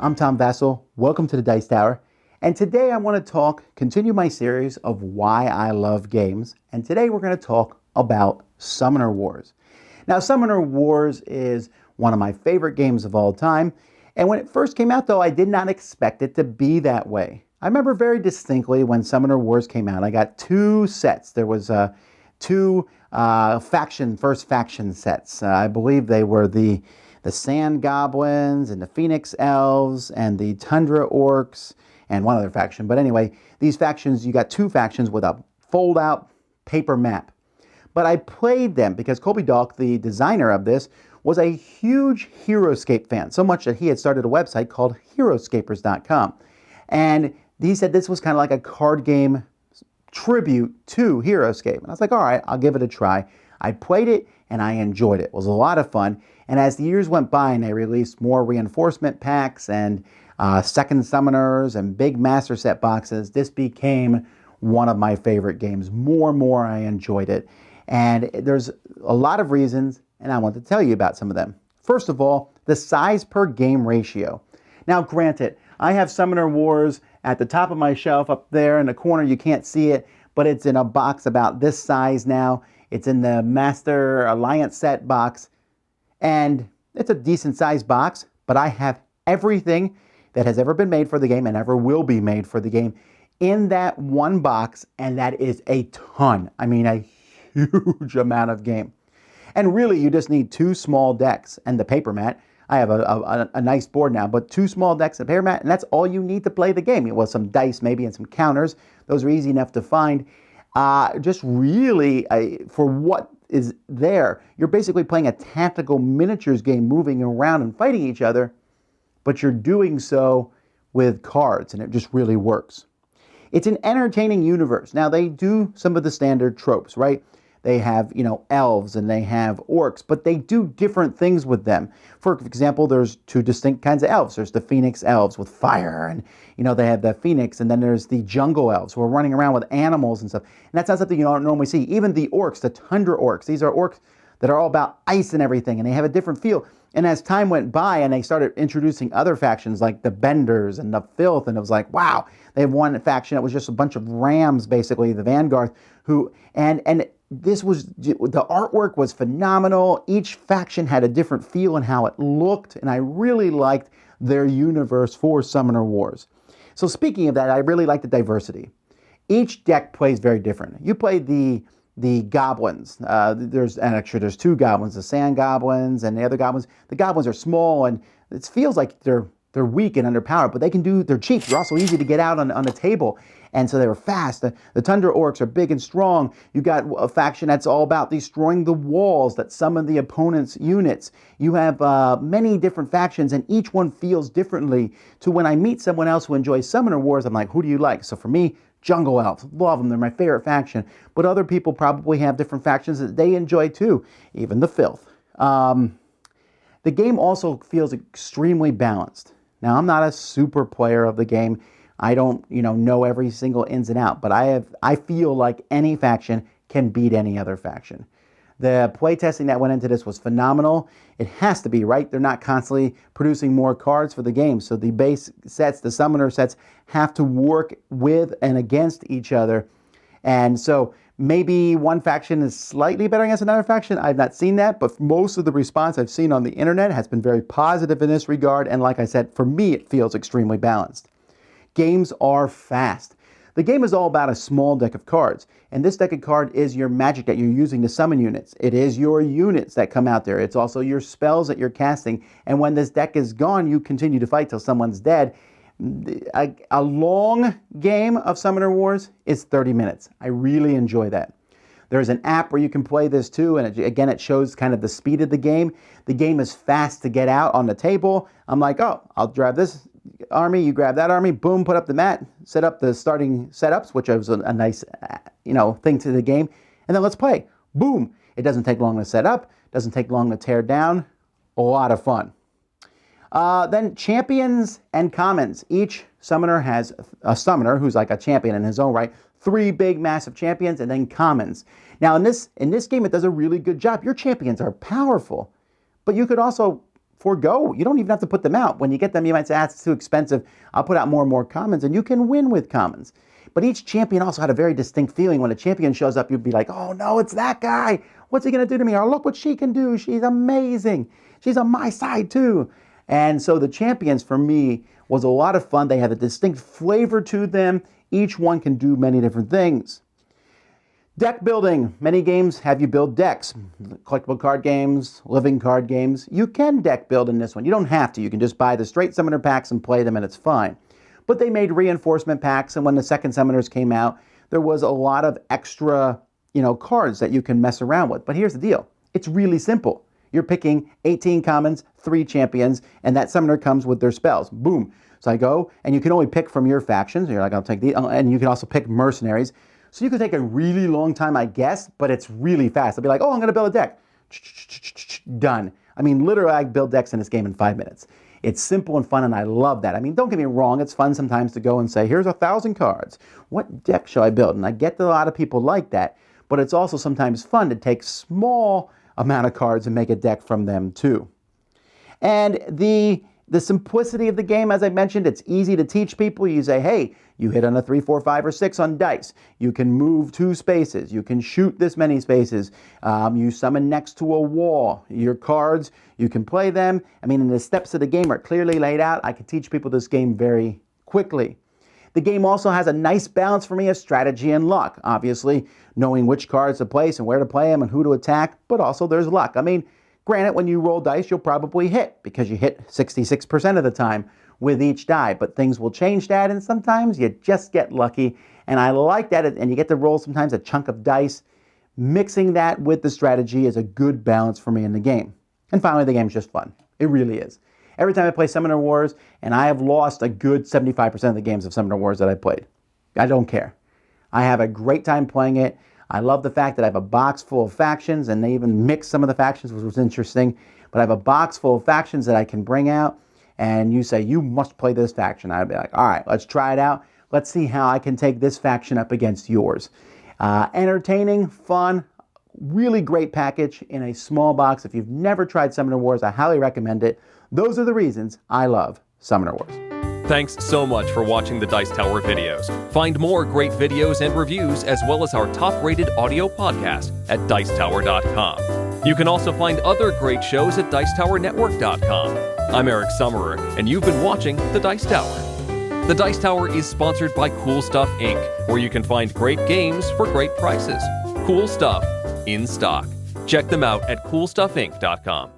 I'm Tom Vasel. Welcome to the Dice Tower. And today I want to continue my series of why I love games. And today we're going to talk about Summoner Wars. Now, Summoner Wars is one of my favorite games of all time. And when it first came out, though, I did not expect it to be that way. I remember very distinctly when Summoner Wars came out, I got two sets. There was two first faction sets. I believe they were the Sand Goblins and the Phoenix Elves and the Tundra Orcs and one other faction. But anyway, these factions, you got two factions with a fold-out paper map. But I played them because Colby Dalk, the designer of this, was a huge Heroescape fan, so much that he had started a website called Heroescapers.com. And he said this was kind of like a card game tribute to Heroescape. And I was like, all right, I'll give it a try. I played it and I enjoyed it. It was a lot of fun. And as the years went by and they released more reinforcement packs and second summoners and big master set boxes, this became one of my favorite games. More and more I enjoyed it. And there's a lot of reasons, and I want to tell you about some of them. First of all, the size per game ratio. Now granted, I have Summoner Wars at the top of my shelf up there in the corner. You can't see it, but it's in a box about this size now. It's in the Master Alliance set box. And it's a decent sized box, but I have everything that has ever been made for the game and ever will be made for the game in that one box, and that is a ton. I mean, a huge amount of game. And really, you just need two small decks and the paper mat. I have a nice board now, but two small decks and a paper mat, and that's all you need to play the game. Well, some dice maybe and some counters. Those are easy enough to find. Just really, for what is there, you're basically playing a tactical miniatures game, moving around and fighting each other, but you're doing so with cards, and it just really works. It's an entertaining universe. Now, they do some of the standard tropes, right? They have, elves and they have orcs, but they do different things with them. For example, there's two distinct kinds of elves. There's the Phoenix Elves with fire, and, they have the Phoenix, and then there's the Jungle Elves who are running around with animals and stuff. And that's not something you don't normally see. Even the orcs, the Tundra Orcs, these are orcs that are all about ice and everything, and they have a different feel. And as time went by and they started introducing other factions like the Benders and the Filth, and it was like, wow, they have one faction that was just a bunch of rams, basically, the Vanguard, and this was, the artwork was phenomenal. Each faction had a different feel in how it looked, and I really liked their universe for Summoner Wars. So speaking of that, I really like the diversity. Each deck plays very different. You play the goblins. There's two goblins, the Sand Goblins and the other goblins. The goblins are small, and it feels like they're weak and underpowered, but they're cheap. They're also easy to get out on the table. And so they were fast. The Tundra Orcs are big and strong. You got a faction that's all about destroying the walls that summon the opponent's units. You have many different factions, and each one feels differently. To when I meet someone else who enjoys Summoner Wars, I'm like, who do you like? So for me, Jungle Elves, love them. They're my favorite faction. But other people probably have different factions that they enjoy too, even the Filth. The game also feels extremely balanced. Now, I'm not a super player of the game. I don't, know every single ins and out, but I feel like any faction can beat any other faction. The playtesting that went into this was phenomenal. It has to be, right? They're not constantly producing more cards for the game, so the base sets, the summoner sets, have to work with and against each other. And so maybe one faction is slightly better against another faction. I've not seen that, but most of the response I've seen on the internet has been very positive in this regard. And like I said, for me, it feels extremely balanced. Games are fast. The game is all about a small deck of cards, and this deck of cards is your magic that you're using to summon units. It is your units that come out there. It's also your spells that you're casting, and when this deck is gone, you continue to fight till someone's dead. A long game of Summoner Wars is 30 minutes. I really enjoy that. There's an app where you can play this too, and again, it shows kind of the speed of the game. The game is fast to get out on the table. I'm like, oh, I'll grab this army, you grab that army, boom, put up the mat, set up the starting setups, which was a nice, thing to the game, and then let's play. Boom. It doesn't take long to set up, doesn't take long to tear down. A lot of fun. Then champions and commons. Each summoner has a summoner who's like a champion in his own right. 3 big, massive champions, and then commons. Now, in this game, it does a really good job. Your champions are powerful, but you could also forego. You don't even have to put them out. When you get them, you might say, it's too expensive. I'll put out more and more commons, and you can win with commons. But each champion also had a very distinct feeling. When a champion shows up, you'd be like, oh no, it's that guy. What's he going to do to me? Or look what she can do. She's amazing. She's on my side too. And so the champions for me was a lot of fun. They have a distinct flavor to them. Each one can do many different things. Deck building. Many games have you build decks. Collectible card games, living card games. You can deck build in this one. You don't have to. You can just buy the straight summoner packs and play them and it's fine. But they made reinforcement packs, and when the second summoners came out, there was a lot of extra, cards that you can mess around with. But here's the deal. It's really simple. You're picking 18 commons, 3 champions, and that summoner comes with their spells. Boom. So I go, and you can only pick from your factions. You're like, I'll take these. And you can also pick mercenaries. So you could take a really long time, I guess, but it's really fast. I'll be like, oh, I'm going to build a deck. Done. I mean, literally, I build decks in this game in 5 minutes. It's simple and fun, and I love that. I mean, don't get me wrong. It's fun sometimes to go and say, here's 1,000 cards. What deck shall I build? And I get that a lot of people like that, but it's also sometimes fun to take small amount of cards and make a deck from them too. And the simplicity of the game, as I mentioned, it's easy to teach people. You say, hey, you hit on a 3, 4, 5, or 6 on dice. You can move 2 spaces. You can shoot this many spaces. You summon next to a wall. Your cards, you can play them. I mean, the steps of the game are clearly laid out. I can teach people this game very quickly. The game also has a nice balance for me of strategy and luck. Obviously, knowing which cards to place and where to play them and who to attack, but also there's luck. I mean, granted, when you roll dice, you'll probably hit because you hit 66% of the time with each die, but things will change that, and sometimes you just get lucky, and I like that, and you get to roll sometimes a chunk of dice. Mixing that with the strategy is a good balance for me in the game. And finally, the game's just fun. It really is. Every time I play Summoner Wars, and I have lost a good 75% of the games of Summoner Wars that I played. I don't care. I have a great time playing it. I love the fact that I have a box full of factions, and they even mix some of the factions, which was interesting. But I have a box full of factions that I can bring out, and you say, you must play this faction. I'd be like, all right, let's try it out. Let's see how I can take this faction up against yours. Entertaining, fun, really great package in a small box. If you've never tried Summoner Wars, I highly recommend it. Those are the reasons I love Summoner Wars. Thanks so much for watching the Dice Tower videos. Find more great videos and reviews, as well as our top-rated audio podcast at Dicetower.com. You can also find other great shows at DicetowerNetwork.com. I'm Eric Summerer, and you've been watching The Dice Tower. The Dice Tower is sponsored by Cool Stuff Inc., where you can find great games for great prices. Cool stuff in stock. Check them out at CoolStuffInc.com.